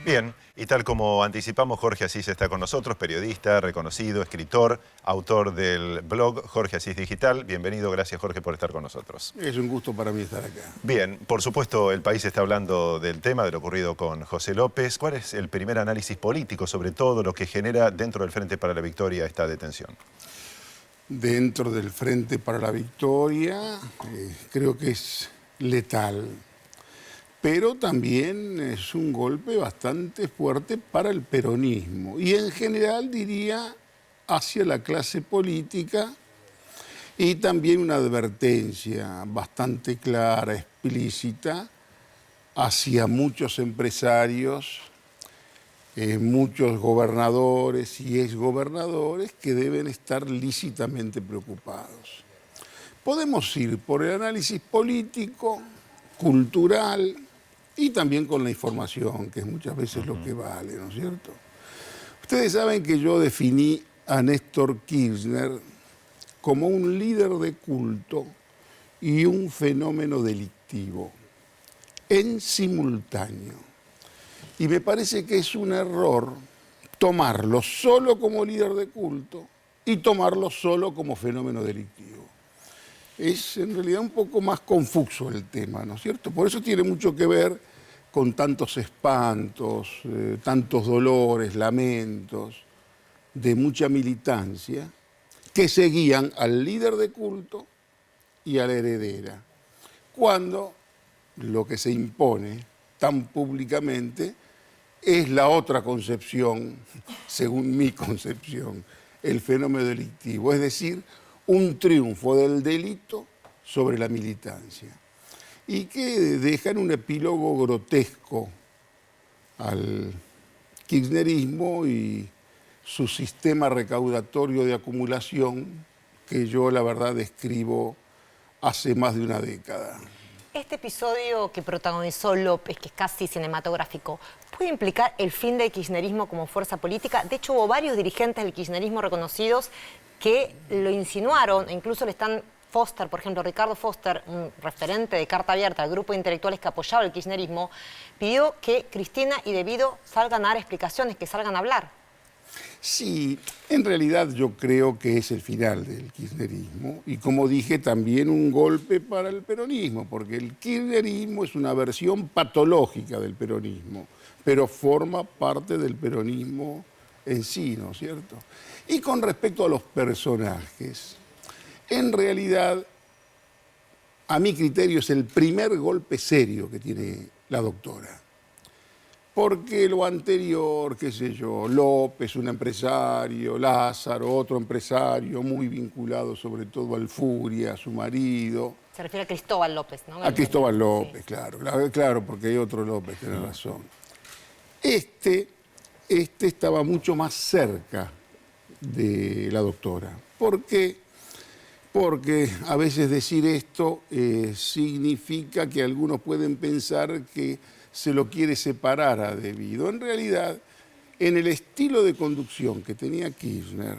Bien, y tal como anticipamos, Jorge Asís está con nosotros, periodista, reconocido, escritor, autor del blog Jorge Asís Digital. Bienvenido, gracias Jorge por estar con nosotros. Es un gusto para mí estar acá. Bien, por supuesto el país está hablando del tema, de lo ocurrido con José López. ¿Cuál es el primer análisis político sobre todo lo que genera dentro del Frente para la Victoria esta detención? Dentro del Frente para la Victoria creo que es letal, pero también es un golpe bastante fuerte para el peronismo y en general diría hacia la clase política y también una advertencia bastante clara, explícita hacia muchos empresarios, muchos gobernadores y exgobernadores que deben estar lícitamente preocupados. Podemos ir por el análisis político, cultural y también con la información, que es muchas veces lo que vale, ¿no es cierto? Ustedes saben que yo definí a Néstor Kirchner como un líder de culto y un fenómeno delictivo en simultáneo. Y me parece que es un error tomarlo solo como líder de culto y tomarlo solo como fenómeno delictivo. Es en realidad un poco más confuso el tema, ¿no es cierto? Por eso tiene mucho que ver con tantos espantos, tantos dolores, lamentos, de mucha militancia, que seguían al líder de culto y a la heredera, cuando lo que se impone tan públicamente es la otra concepción, según mi concepción, el fenómeno delictivo, es decir, un triunfo del delito sobre la militancia y que dejan un epílogo grotesco al kirchnerismo y su sistema recaudatorio de acumulación que yo la verdad describo hace más de una década. Este episodio que protagonizó López, que es casi cinematográfico, ¿puede implicar el fin del kirchnerismo como fuerza política? De hecho, hubo varios dirigentes del kirchnerismo reconocidos que lo insinuaron, e incluso le están Foster, por ejemplo, Ricardo Foster, un referente de Carta Abierta, el grupo de intelectuales que apoyaba el kirchnerismo, pidió que Cristina y De Vido salgan a dar explicaciones, que salgan a hablar. Sí, en realidad yo creo que es el final del kirchnerismo y como dije también un golpe para el peronismo, porque el kirchnerismo es una versión patológica del peronismo, pero forma parte del peronismo en sí, ¿no es cierto? Y con respecto a los personajes, en realidad, a mi criterio es el primer golpe serio que tiene la doctora. Porque lo anterior, qué sé yo, López, un empresario, Lázaro, otro empresario muy vinculado sobre todo al Furia, a su marido. Se refiere a Cristóbal López, ¿no? A Cristóbal López, sí. Claro, porque hay otro López, tiene razón. Este estaba mucho más cerca de la doctora. ¿Por qué? Porque a veces decir esto significa que algunos pueden pensar que se lo quiere separar a De Vido. En realidad, en el estilo de conducción que tenía Kirchner,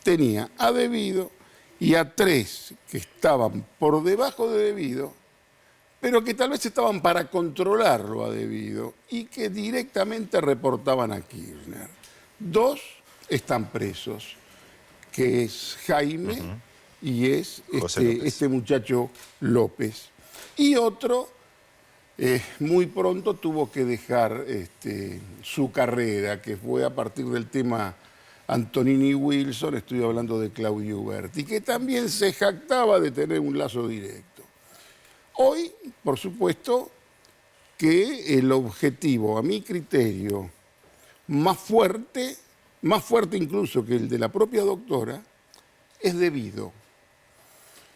tenía a De Vido y a tres que estaban por debajo de De Vido, pero que tal vez estaban para controlarlo a De Vido y que directamente reportaban a Kirchner. Dos están presos, que es Jaime y es este muchacho López. Y otro muy pronto tuvo que dejar su carrera, que fue a partir del tema Antonini Wilson, estoy hablando de Claudio Uberti, que también se jactaba de tener un lazo directo. Hoy, por supuesto, que el objetivo, a mi criterio, más fuerte incluso que el de la propia doctora, es De Vido.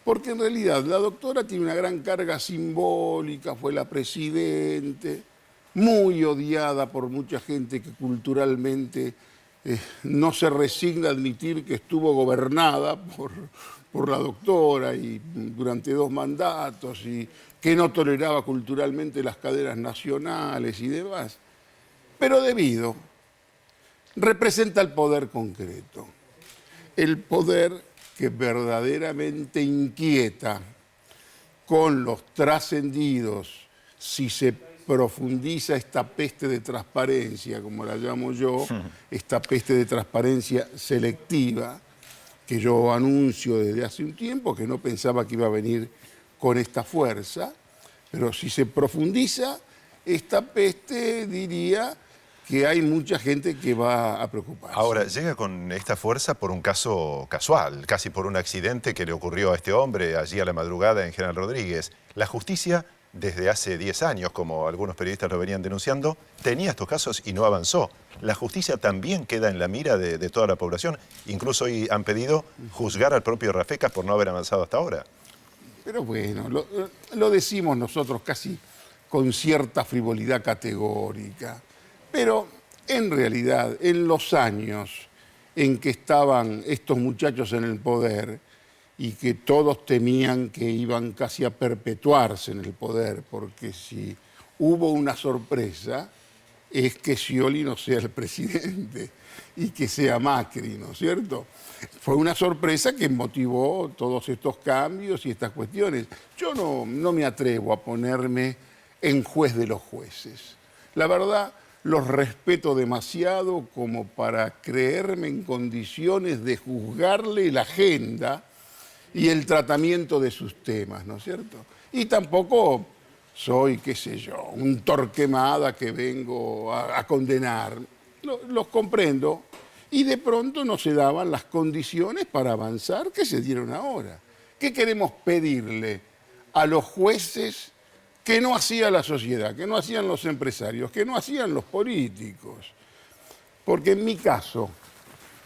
Porque en realidad la doctora tiene una gran carga simbólica, fue la presidente, muy odiada por mucha gente que culturalmente no se resigna a admitir que estuvo gobernada por la doctora y durante 2 mandatos y que no toleraba culturalmente las cadenas nacionales y demás. Pero De Vido representa el poder concreto, el poder que verdaderamente inquieta con los trascendidos, si se profundiza esta peste de transparencia, como la llamo yo, esta peste de transparencia selectiva, que yo anuncio desde hace un tiempo, que no pensaba que iba a venir con esta fuerza, pero si se profundiza esta peste, diría que hay mucha gente que va a preocuparse. Ahora, llega con esta fuerza por un caso casual, casi por un accidente que le ocurrió a este hombre allí a la madrugada en General Rodríguez. La justicia, desde hace 10 años, como algunos periodistas lo venían denunciando, tenía estos casos y no avanzó. La justicia también queda en la mira de toda la población. Incluso hoy han pedido juzgar al propio Rafecas por no haber avanzado hasta ahora. Pero bueno, lo decimos nosotros casi con cierta frivolidad categórica. Pero en realidad, en los años en que estaban estos muchachos en el poder y que todos temían que iban casi a perpetuarse en el poder, porque si hubo una sorpresa es que Scioli no sea el presidente y que sea Macri, ¿no es cierto? Fue una sorpresa que motivó todos estos cambios y estas cuestiones. Yo no me atrevo a ponerme en juez de los jueces. La verdad, los respeto demasiado como para creerme en condiciones de juzgarle la agenda y el tratamiento de sus temas, ¿no es cierto? Y tampoco soy, qué sé yo, un Torquemada que vengo a condenar. Los comprendo y de pronto no se daban las condiciones para avanzar que se dieron ahora. ¿Qué queremos pedirle a los jueces que no hacía la sociedad, que no hacían los empresarios, que no hacían los políticos? Porque en mi caso,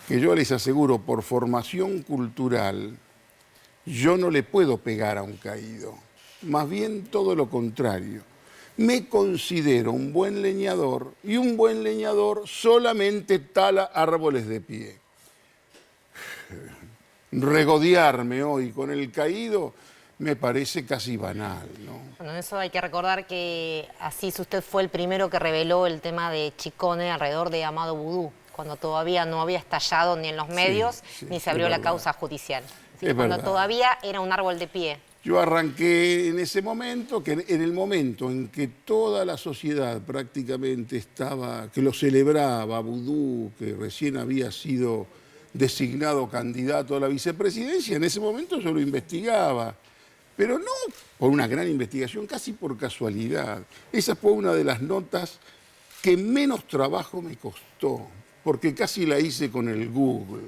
que yo les aseguro por formación cultural, yo no le puedo pegar a un caído, más bien todo lo contrario. Me considero un buen leñador y un buen leñador solamente tala árboles de pie. Regodearme hoy con el caído me parece casi banal, ¿no? Bueno, eso hay que recordar que Asís, usted fue el primero que reveló el tema de Chicone alrededor de Amado Vudú, cuando todavía no había estallado ni en los medios, ni se abrió la causa judicial. Cuando todavía era un árbol de pie. Yo arranqué en ese momento, en el momento en que toda la sociedad prácticamente estaba, que lo celebraba, Vudú, que recién había sido designado candidato a la vicepresidencia, en ese momento yo lo investigaba. Pero no por una gran investigación, casi por casualidad. Esa fue una de las notas que menos trabajo me costó, porque casi la hice con el Google,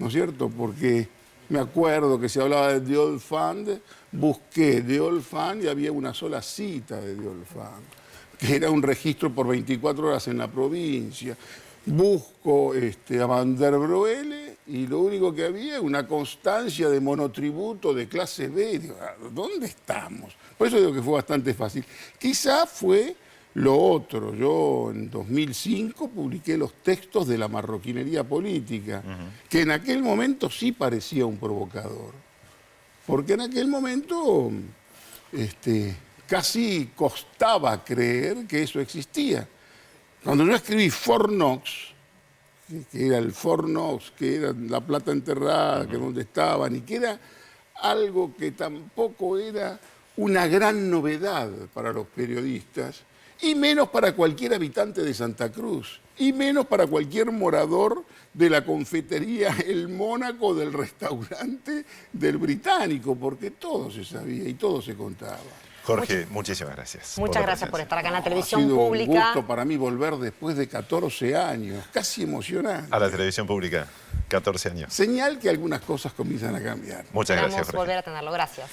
¿no es cierto? Porque me acuerdo que se hablaba de The Old Fund, busqué The Old Fund y había una sola cita de The Old Fund, que era un registro por 24 horas en la provincia. Busco a Van der Broele y lo único que había era una constancia de monotributo de clase B. Y digo, ¿dónde estamos? Por eso digo que fue bastante fácil. Quizá fue lo otro. Yo en 2005 publiqué los textos de la marroquinería política, que en aquel momento sí parecía un provocador. Porque en aquel momento casi costaba creer que eso existía. Cuando yo escribí Fornox, que era el Fornox, que era la plata enterrada, que dónde estaban, y que era algo que tampoco era una gran novedad para los periodistas, y menos para cualquier habitante de Santa Cruz, y menos para cualquier morador de la confitería El Mónaco, del restaurante del Británico, porque todo se sabía y todo se contaba. Jorge, muchísimas gracias. Muchas gracias por estar acá en la televisión Ha sido pública. un gusto para mí volver después de 14 años, casi emocionante. A la televisión pública, 14 años. Señal que algunas cosas comienzan a cambiar. Muchas gracias, Esperamos Jorge. volver a tenerlo. Gracias.